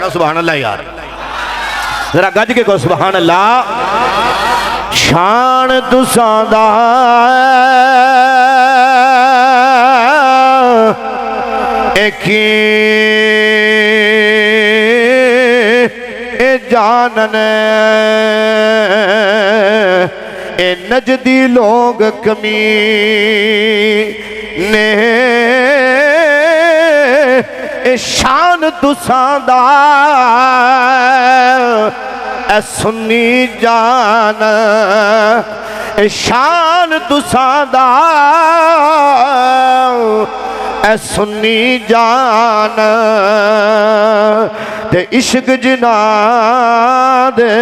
कहो सुभान अल्लाह यार, जरा गज के कहो सुभान अल्लाह। शान तुसां दा जानन ए नजदी लोग कमी ने ए शान तुसां दा ए सुन्नी जान ए शान तुसां दा ए सुन्नी जान ते इश्क जिना दे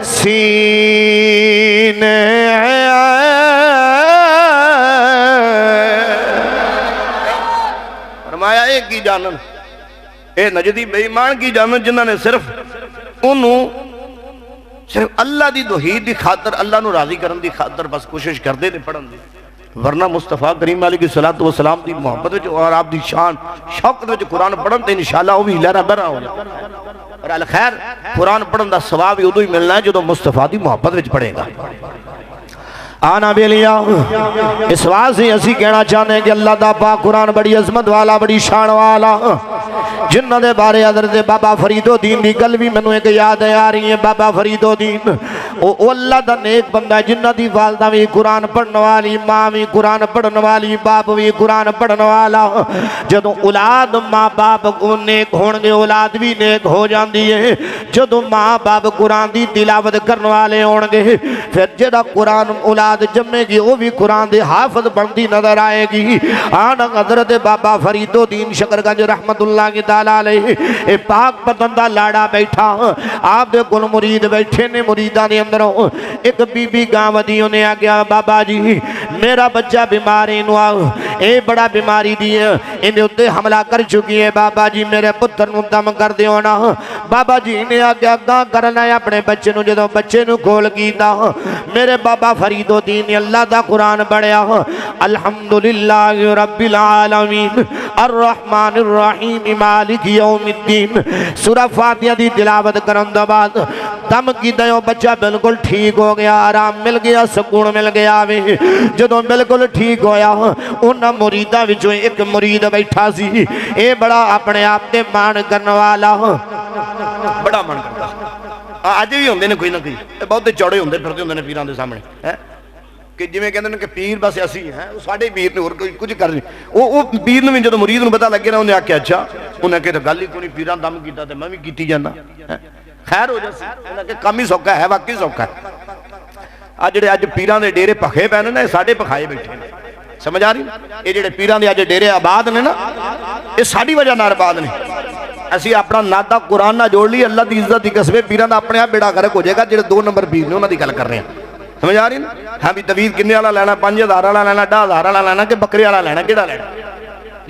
सीने फरमाया एक की जानन ए नजदी बेईमान की जानन जिन्होंने सिर्फ उन्हों सिर्फ अल्लाह की तौहीद की खातर अल्लाह नूं राजी करन दी खातर बस कोशिश करते थे पढ़न दी, वरना मुस्तफा करीम अलैहिस्सलातु वस्सलाम की मोहब्बत और आप दी शान शौकत कुरान पढ़न ते इंशाअल्लाह वो भी लहरा बहरा हो जाए। और अल खैर कुरान पढ़न का सवाब भी उदों ही मिलना है जो मुस्तफा की मोहब्बत में पढ़ेगा। आना बेलिया इस वास्ते असी कहना चाहते हैं कि अल्लाह दा पाक कुरान बड़ी अजमत वाला बड़ी शान वाला, जिन्हों के बारे हज़रत बाबा फरीदुद्दीन की गल भी मैनू एक याद आ रही है। बाबा फरीदुद्दीन वो अल्लाह का नेक बंदा जिन्हों की वालदा भी कुरान पढ़ने वाली, माँ भी कुरान पढ़ने वाली, बाप भी कुरान पढ़ने वाला। जदों औलाद माँ बाप नेक होंगे औलाद भी नेक हो जाती है। जदों माँ बाप कुरान की तिलावत करने वाले होंगे फिर जो कुरान औलाद जमेगी वो भी कुरान के हाफिज बनती नजर आएगी। आन हज़रत बाबा फरीदुद्दीन शकरगंज रहमतुल्लाह की ताला अलैह पाक पतन का लाड़ा बैठा, आप दे कोल मुरीद बैठे ने, मुरीदा ने अंदरों एक बीबी गांव दी उन्हें आ गया बाबा जी मेरा बच्चा बीमार है, बड़ा बीमारी दी है, इन्हें उत्ते हमला कर चुकी है, बाबा जी मेरे पुत्र नूं दम कर दिओ ना। बाबा जी ने आग्या गां करना है अपने बच्चे नूं, जदों बच्चे नूं खोल कीता मेरे बाबा फरीदुद्दीन ने अल्लाह दा कुरान पढ़िया, अल्हम्दुलिल्लाह रब्बिल आलमीन अर्रहमानिर रहीम मालिक यौमिद्दीन सूरह फातिहा दी तिलावत करन दा बाद दम कीता बच्चा बिल्कुल ठीक हो गया, आराम मिल गया, सुकून मिल गया। वे जदों बिल्कुल ठीक होया उन्हां मुरीदां विचों एक मुरीद बैठा सी, ये बड़ा अपने आप ते मान करने वाला, बड़ा मन करता। अज भी होंदे ने कोई ना कोई बहुत चौड़े होंदे फिरदे होंदे ने पीरां दे सामने है कि जिवें कहंदे ने कि पीर बस असी हैं, साडे पीर ने होर कोई कुछ कर नहीं। वो पीर नूं भी जदों मुरीद नूं पता लगे ना उन्हें आख्या अच्छा उन्हें कहा गल ही कोई नहीं, पीरां दम कीता ते मैं भी कीती जांदा, खैर हो जासी। उन्हें कहा काम ही सौखा है, वाकई सौखा है। अज जिहड़े अज पीरां दे डेरे भखे पै ने ना साडे भखाए बैठे ने, समझ आ रही? ये जिहड़े पीरां दे अज डेरे आबाद ने ना ये साडी वजह नाल आबाद ने। असी अपना नाता कुरान नाल जोड़ ली, अल्लाह की इज्जत की कसबे पीरां दा अपने आप बेड़ा गर्क हो जाएगा। जिहड़े 2 नंबर पीर ने उन्हां दी गल कर रहे हैं, समझ आ रही ना? हाँ भी तवीज़ किन्ने वाला लैना, 5000 वाला लैना, 10000 वाला लैना कि बकरे वाला लैना, किहड़ा लैना?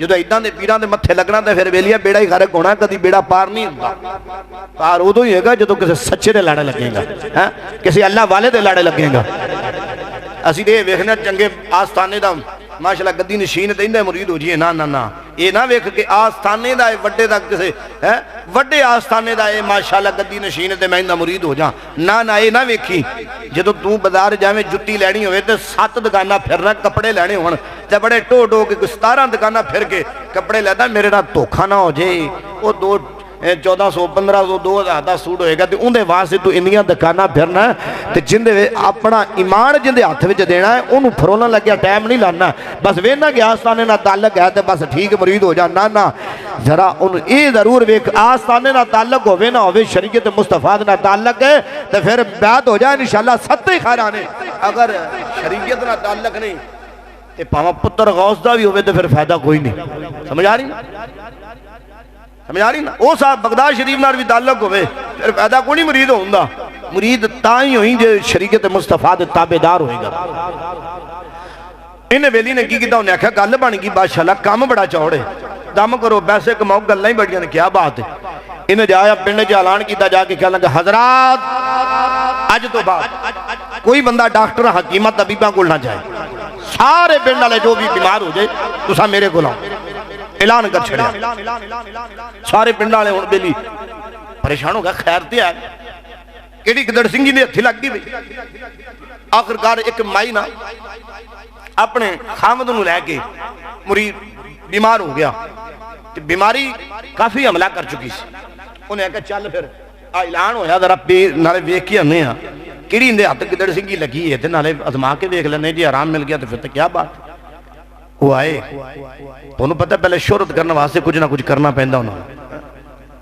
जो इदा के पीरां दे मत्थे लगना तो फिर वेलिया बेड़ा ही गर्क होना, कभी बेड़ा पार नहीं होता। पार उदों ही होगा जो किसी सच्चे दे लाड़े लगेगा, है किसी अल्लाह वाले दे लाड़े लगेगा। असी तो वेखने चंगे आस्थाने का माशाल्लाह गद्दी नशीन तो मुरीद हो जाइए, ना ना ना ये ना वेख के आस्थाने का वड्डे का किसी है वड्डे आस्थाने का माशाल्लाह गद्दी नशीन तो मैं इनका मुरीद हो जा, ना ना ये ना वेखी जो तू बाजार जावे जुत्ती लैनी हो तो 7 दुकाना फिरना कपड़े लैने हो तो बड़े ढो ढो के 17 दुकाना फिर के कपड़े लैदा, मेरे नाल धोखा ना हो जाए। वो 1400 1500 2000 का सूट होएगा तो उनके वास्ते तू इन्नियां दुकाना फिरना तो जिंदे अपना ईमान जिंदे हथ में देना है उन्होंने फरोलन लग्या टाइम नहीं लाना, बस वेना कि आस्थाने नाल ताल्लुक है तो बस ठीक मुरीद हो जा, ना ना जरा उन ये जरूर वेख आस्थाने नाल ताल्लुक होवे ना होवे, शरीयत मुस्तफा नाल ताल्लुक है तो फिर बात हो जाए इंशाअल्लाह 7 खैर आने। अगर शरीयत नाल ताल्लुक नहीं तो भावें पुत्र गौस दा भी होवे तो फिर फायदा कोई नहीं, समझ आ रही? समझ आ रही ना? वो साहब बगदाद शरीफ नाल भी ताल्लुक होवे फिर फायदा कोई नहीं मुरीद होंदा, मुरीद तां ही होई जे शरीयत मुस्तफा दे ताबेदार होएगा। इन्हें वेली ने की कीता, उन्हें आख्या गल बन गई बादशाह काम बड़ा चौड़ है, दम करो पैसे कमाओ, गल्लां ही बड़ियां ने, क्या बात है। इन्हें जाया पिंड च ऐलान किया जाके कह लगा हजरात अज तो बाद कोई बंदा डॉक्टर हकीमा तबीबा कोल ना जाए, सारे पिंड वाले जो भी बीमार हो जाए तुसा मेरे को आओ, ऐलान कर छड़िया। सारे पिंड वाले हुण बेली परेशान हो गया, खैर तो है कि गिदड़ सिंह जी ने हथी लग गई। आखिरकार एक माई ना अपने खामद नूं लैके मुरीद बीमार हो गया, बीमारी काफी हमला कर चुकी सी। उन्हें आख्या चल फिर ऐलान होया जरा नाले वेख के आने कि हथ गिदड़ सिंह जी लगी है, नाले अजमा के देख लेने, जी आराम मिल गया तो फिर तो क्या बात। वो आए, तुहानूं पता पहले शोहरत करने वास्ते कुछ ना कुछ करना पैंदा उन्होंने।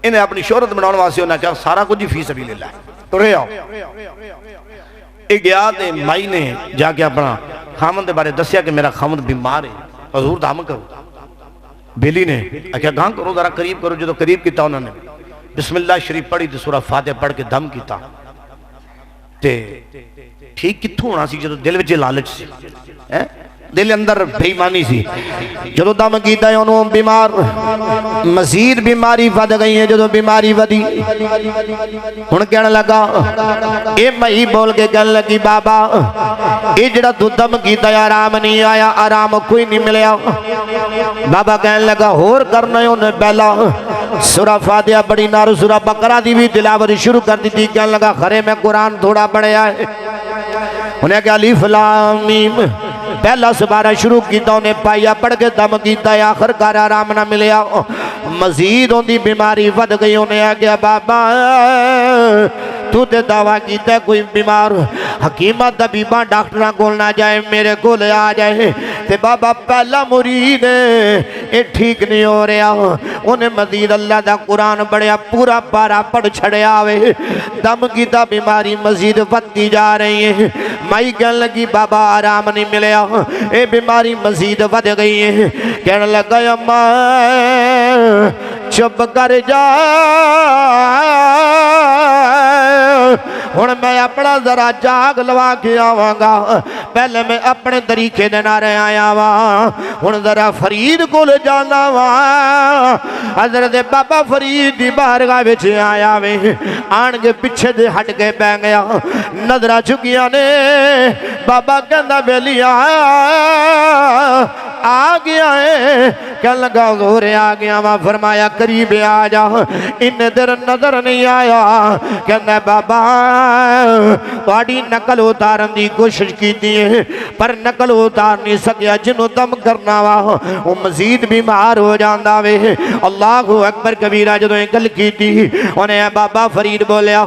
इन्हें अपनी शोहरत बनाने वास्ते उन्हें कहा सारा कुछ ही फी सबीलिल्लाह तुरे आओ। ये गया ते माई ने जाके अपना खामद के बारे दसिया कि मेरा खामद बीमार है, हजूर दम करो। बेली ने आख्या गां करो जरा करीब करो। जो करीब किया उन्होंने बिस्मिल्लाह शरीफ पढ़ी तो सूरह फातिहा पढ़ के दम किया। ठीक कित्थों होना सी जो दिल विच लालच सी, दिल अंदर बेईमानी सी। जो दम किया उन्होंने बीमार मजीद बीमारी वध गई है। जो बीमारी वधी हुण कहण लगा, ये मई बोल के कहन लगी बाबा ये जड़ा तू दम किया आराम नहीं आया, आराम कोई नहीं मिलया। बाबा कहन लगा होर करना। उन्हें पहला सूरह फातिहा बड़ी नारू सूरह बकरा दी भी तिलावत शुरू कर दी। कहन लगा खरे मैं कुरान थोड़ा पढ़िया है। उन्हें क्या अलीफ लाम मीम पहला सबारा शुरू किया, उन्हें पाया पढ़ के दम किया, आखिरकार आराम ना मिलया, मजीद उनकी बीमारी वध गई। उन्हें आ गया बाबा तू तो दावा किया कोई बीमार हकीमा तबीबा डॉक्टर को ना जाए, मेरे को आ जाए। ते बाबा पहला मुरीद ये ठीक नहीं हो रहा। उन्हें मजीद अल्लाह का कुरान पढ़िया, पूरा पारा पढ़ छड़िया वे, दम किया, बीमारी मजीद बढ़ती जा रही है। माई कहन लगी बाबा आराम नहीं मिलया, ये बीमारी मजीद बढ़ गई है। कहने लगा अम्मा चुप कर जा, हुण मैं अपना जरा जाग लवा के आवांगा। पहले मैं अपने तरीके दे नारे आया वा, हुण जरा फरीद को जाना वा। हजरत बाबा फरीद की बारगाह विच आया वे, आन के पिछे दे हट के बह गया, नजर झुकिया ने। बाबा कहंदा बेलिया आ गया है। कह लगा जोर आ गया वा। फरमाया करीब आ जा, इन्ने देर नजर नहीं आया। कहना बाबा थोड़ी नकल उतारन की कोशिश की है पर नकल उतार नहीं सकिया। जिन्हों दम करना वा वो मजीद बीमार हो जाता वे। अल्लाहु अकबर कबीरा जो गल की थी उन्हें बाबा फरीद बोलिया।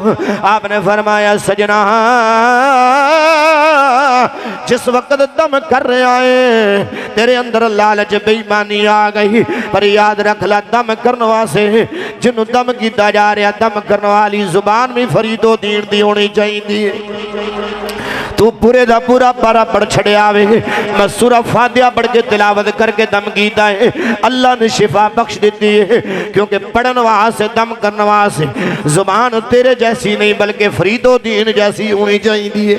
आपने फरमाया सजना जिस वक्त दम कर रहा है तेरे अंदर लालच बेईमानी आ गई, पर याद रख ला दम करने वास्ते जिन्हों दम किया जा रहा, दम करने वाली जुबान भी फरीदो दीन दी होनी चाहिए। तू पूरे दा पूरा पारा पढ़ छड़िया वे। मैं सूरह फातिहा पढ़ के तिलावत करके दम कीता है, अल्लाह ने शिफा बख्श दी है। क्योंकि पढ़न वास्ते दम करने वास्ते जुबान तेरे जैसी नहीं बल्कि फरीदो दीन जैसी होनी चाहिए।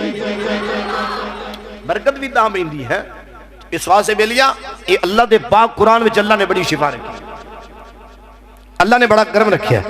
बरकत भी दाम इंदी है। इस वास्ते बेलिया ये अल्लाह दे पाक कुरान विच अल्लाह ने बड़ी शिफा रखी, अल्लाह ने बड़ा करम रखा।